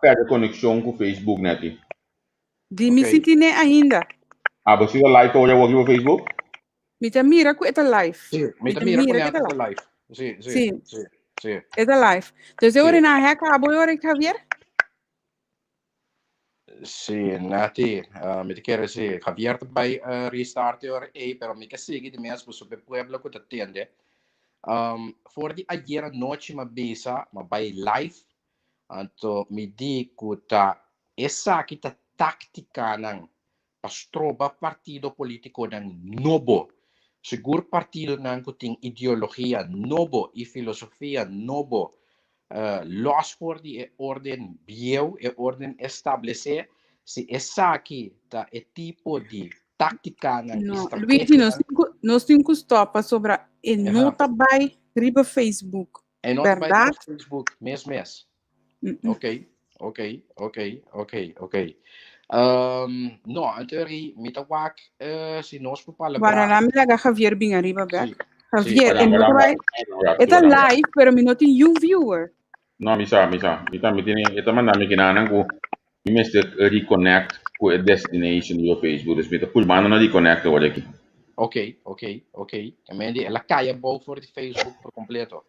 perde conexão com o Facebook, né? Di mi sitine ainda. Ah, você vai live para olhar o Facebook? Mita mira ku ita live. Sì, mi Mita mira mira con kita la live. live. Sì. Ita live. Dus eu Sì. na heka abo eu Javier. Sì, nati, mi ti chiede sì, Javier by restart your pero mi che segui di me su per pueblo che t'attende. For di ayer noche ma bisa, ma by live, anto mi dico ta essa kita taktika ng pastroba partido politiko ng nobo. Sigur partido ng kuting ideologia nobo, i filosofia nobo. Los voor die orden bio e orden establecer se essa aqui tá é tipo de tática na No, Luigi, estratégia nós temos stoppa sobre e nota by riba Facebook. e não vai no Facebook mesmo. Ok. No, in theorie met de wak si nos bepalen Para lá me laga Javier bem arriba back. Javier, Sim, e nota by ita live pero mi noti you viewer. No, misa. Ita man nami kinanan ko imeste reconnect com a destination do Facebook. Dus met pull man na reconnect wala aqui. Ok. Quindi la caia bow voor die Facebook por completo.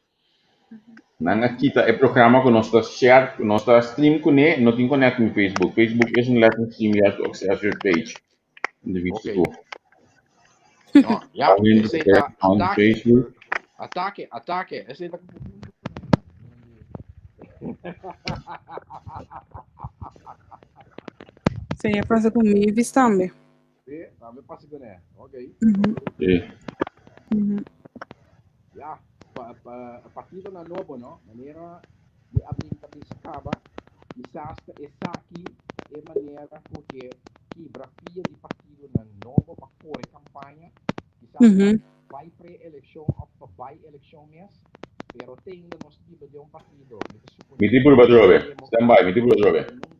Nanga kita é programa que nós está share, nós está stream com ele, não tem connect com Facebook. Facebook é um lesson stream, you have to access your page. In the Ok. video. No, ja, esse tá ataque. Esse tá Você ia fazer comigo também. Sì, mi passi bene. Ok. Ja, partido na novo, no? Maneira de abrir cabeça acaba. Desastre essa aqui é maneira porque que grafia de partido na novo para fora campanha. Vai pré-eleção ou vai eleção mesmo. Pero tem nos tipo de partido. Mi tipo de Stand by, mi tipo de